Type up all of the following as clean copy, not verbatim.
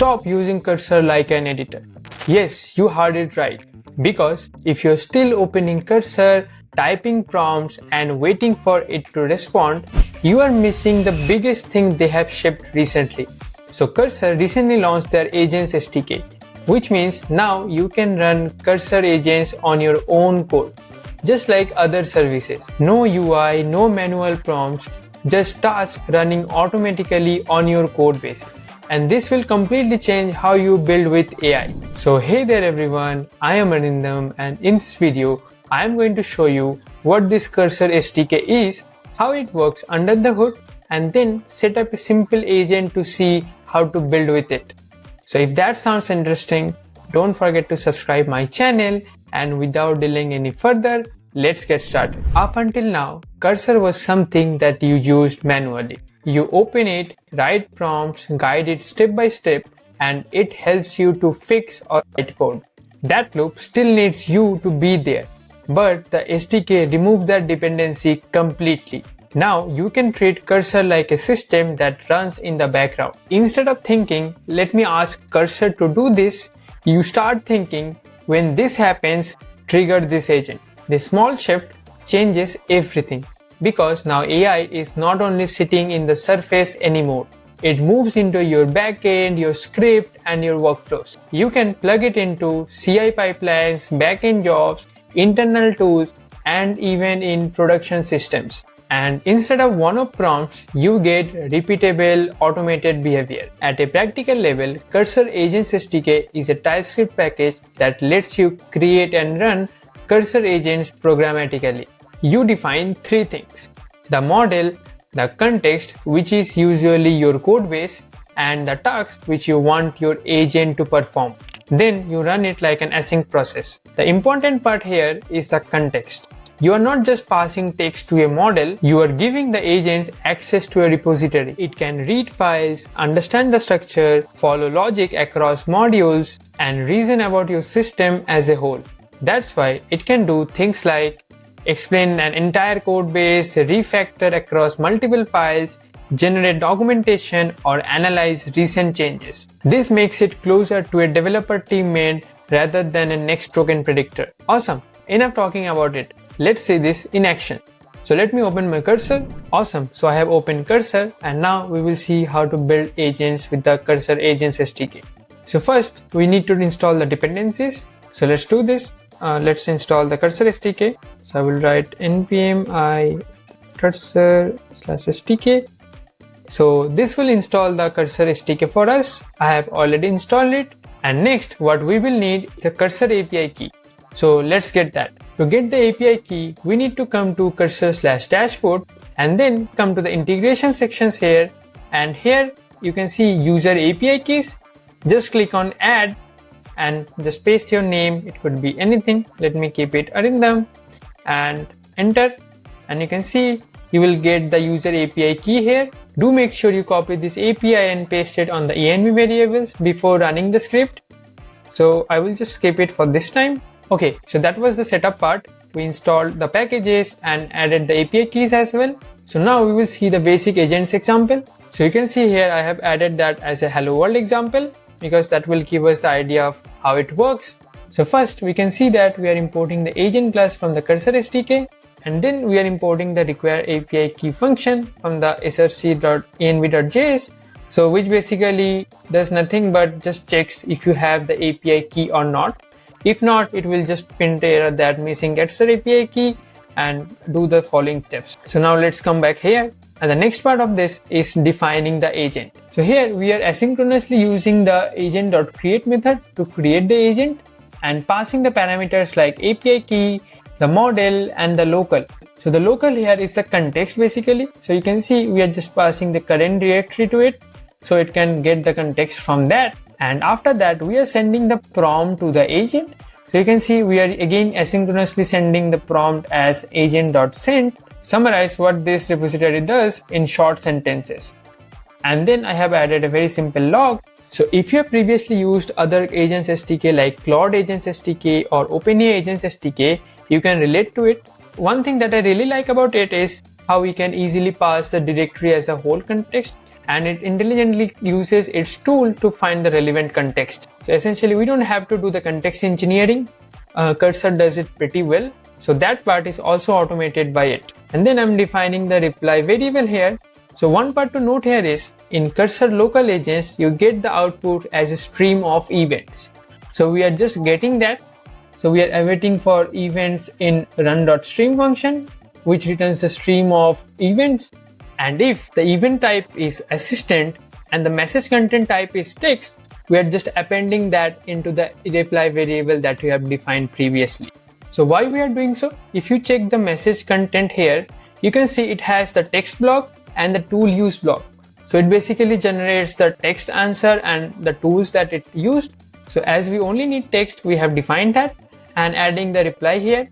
stop using Cursor like an editor. Yes, you heard it right. Because if you're still opening Cursor, typing prompts and waiting for it to respond, you are missing the biggest thing they have shipped recently. So Cursor recently launched their Agents SDK, which means now you can run Cursor agents on your own code, just like other services. No UI, no manual prompts, just tasks running automatically on your code bases. And this will completely change how you build with AI. So hey there everyone, I am Arindam, and in this video, I am going to show you what this Cursor SDK is, how it works under the hood, and then set up a simple agent to see how to build with it. So if that sounds interesting, don't forget to subscribe my channel, and without delaying any further, let's get started. Up until now, Cursor was something that you used manually. You open it, write prompts, guide it step by step, and it helps you to fix or write code. That loop still needs you to be there, but the SDK removes that dependency completely. Now you can treat Cursor like a system that runs in the background. Instead of thinking, let me ask Cursor to do this, you start thinking, when this happens, trigger this agent. This small shift changes everything, because now AI is not only sitting in the surface anymore. It moves into your backend, your script, and your workflows. You can plug it into CI pipelines, backend jobs, internal tools, and even in production systems. And instead of one-off prompts, you get repeatable automated behavior. At a practical level, Cursor Agents SDK is a TypeScript package that lets you create and run Cursor agents programmatically. You define three things: the model, the context, which is usually your code base, and the task which you want your agent to perform. Then you run it like an async process. The important part here is the context. You are not just passing text to a model, you are giving the agents access to a repository. It can read files, understand the structure, follow logic across modules, and reason about your system as a whole. That's why it can do things like explain an entire code base, refactor across multiple files, generate documentation, or analyze recent changes. This makes it closer to a developer teammate rather than a next token predictor. Awesome. Enough talking about it. Let's see this in action. So let me open my Cursor. Awesome. So I have opened Cursor, and now we will see how to build agents with the Cursor Agents SDK. So first we need to install the dependencies. So let's do this. Let's install the Cursor SDK. So I will write npm I cursor/SDK. So this will install the Cursor SDK for us. I have already installed it. And next, what we will need is a Cursor API key. So let's get that. To get the API key, we need to come to cursor/dashboard and then come to the integration sections here. And here you can see user API keys. Just click on add and just paste your name. It could be anything. Let me keep it Arindam and enter. And you can see you will get the user API key here. Do make sure you copy this API and paste it on the env variables before running the script. So I will just skip it for this time. Okay, so that was the setup part. We installed the packages and added the API keys as well. So now we will see the basic agents example. So you can see here I have added that as a hello world example, because that will give us the idea of how it works. So first we can see that we are importing the agent class from the Cursor SDK, and then we are importing the require API key function from the src.env.js. So which basically does nothing but just checks if you have the API key or not. If not, it will just print error that missing Cursor API key and do the following steps. So now let's come back here. And the next part of this is defining the agent. So here we are asynchronously using the agent.create method to create the agent and passing the parameters like API key, the model, and the local. So the local here is the context basically. So you can see we are just passing the current directory to it, so it can get the context from that. And after that we are sending the prompt to the agent. So you can see we are again asynchronously sending the prompt as agent.send. Summarize what this repository does in short sentences. And then I have added a very simple log. So if you have previously used other agents SDK like Claude Agents SDK or OpenAI Agents SDK, you can relate to it. One thing that I really like about it is how we can easily pass the directory as a whole context. and it intelligently uses its tool to find the relevant context. So essentially we don't have to do the context engineering. Cursor does it pretty well. So that part is also automated by it. And then I'm defining the reply variable here. So one part to note here is in Cursor local agents, you get the output as a stream of events. So we are just getting that. So we are awaiting for events in run.stream function, which returns the stream of events. And if the event type is assistant and the message content type is text, we are just appending that into the reply variable that we have defined previously. So why we are doing so? If you check the message content here, you can see it has the text block and the tool use block. So it basically generates the text answer and the tools that it used. So as we only need text, we have defined that and adding the reply here.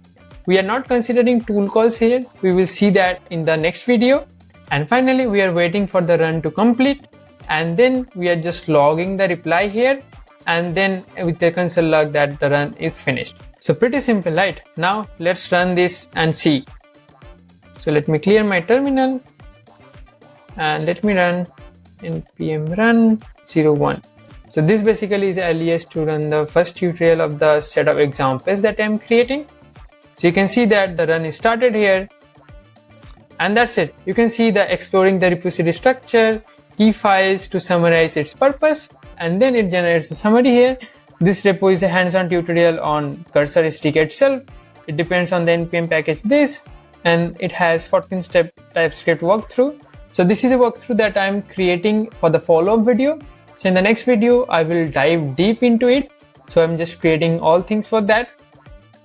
We are not considering tool calls here. We will see that in the next video. And finally, we are waiting for the run to complete. And then we are just logging the reply here. And then with the console log that the run is finished. So pretty simple, right? Now let's run this and see. So let me clear my terminal. And let me run npm run 01. So this basically is alias to run the first tutorial of the set of examples that I'm creating. So you can see that the run is started here. And that's it. You can see the exploring the repository structure, key files to summarize its purpose, and then it generates a summary here. This repo is a hands-on tutorial on Cursor SDK itself. It depends on the npm package this, and it has 14-step TypeScript walkthrough. So this is a walkthrough that I'm creating for the follow-up video. So in the next video, I will dive deep into it. So I'm just creating all things for that.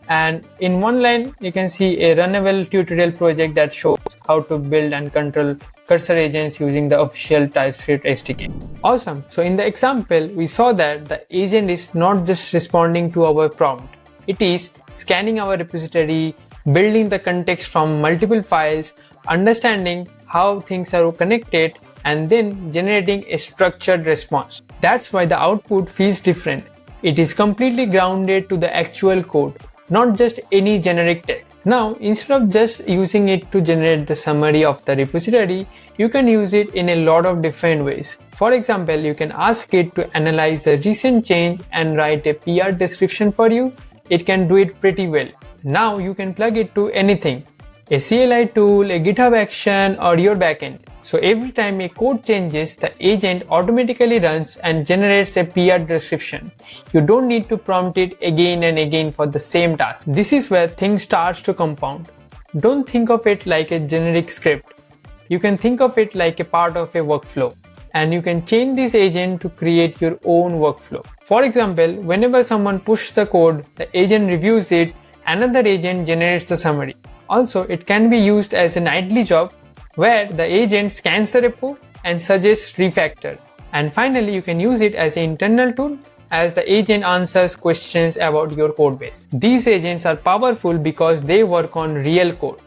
And in one line, you can see a runnable tutorial project that shows how to build and control Cursor agents using the official TypeScript SDK. Awesome. So in the example, we saw that the agent is not just responding to our prompt. It is scanning our repository, building the context from multiple files, understanding how things are connected, and then generating a structured response. That's why the output feels different. It is completely grounded to the actual code, not just any generic text. Now, instead of just using it to generate the summary of the repository, you can use it in a lot of different ways. For example, you can ask it to analyze the recent change and write a PR description for you. It can do it pretty well. Now you can plug it to anything, a CLI tool, a GitHub action, or your backend. So every time a code changes, the agent automatically runs and generates a PR description. You don't need to prompt it again and again for the same task. This is where things start to compound. Don't think of it like a generic script. You can think of it like a part of a workflow. And you can change this agent to create your own workflow. For example, whenever someone pushes the code, the agent reviews it, another agent generates the summary. Also, it can be used as an idle job where the agent scans the repo and suggests refactor. And finally, you can use it as an internal tool as the agent answers questions about your codebase. These agents are powerful because they work on real code,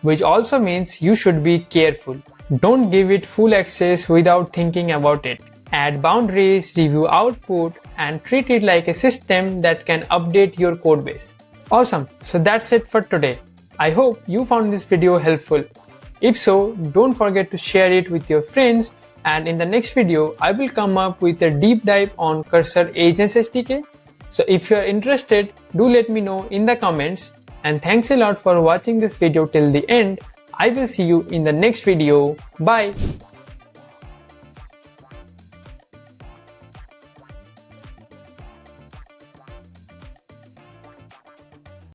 which also means you should be careful. Don't give it full access without thinking about it. Add boundaries, review output, and treat it like a system that can update your codebase. Awesome. So that's it for today. I hope you found this video helpful. If so, don't forget to share it with your friends, and in the next video, I will come up with a deep dive on Cursor Agents SDK. So if you are interested, do let me know in the comments, and thanks a lot for watching this video till the end. I will see you in the next video. Bye.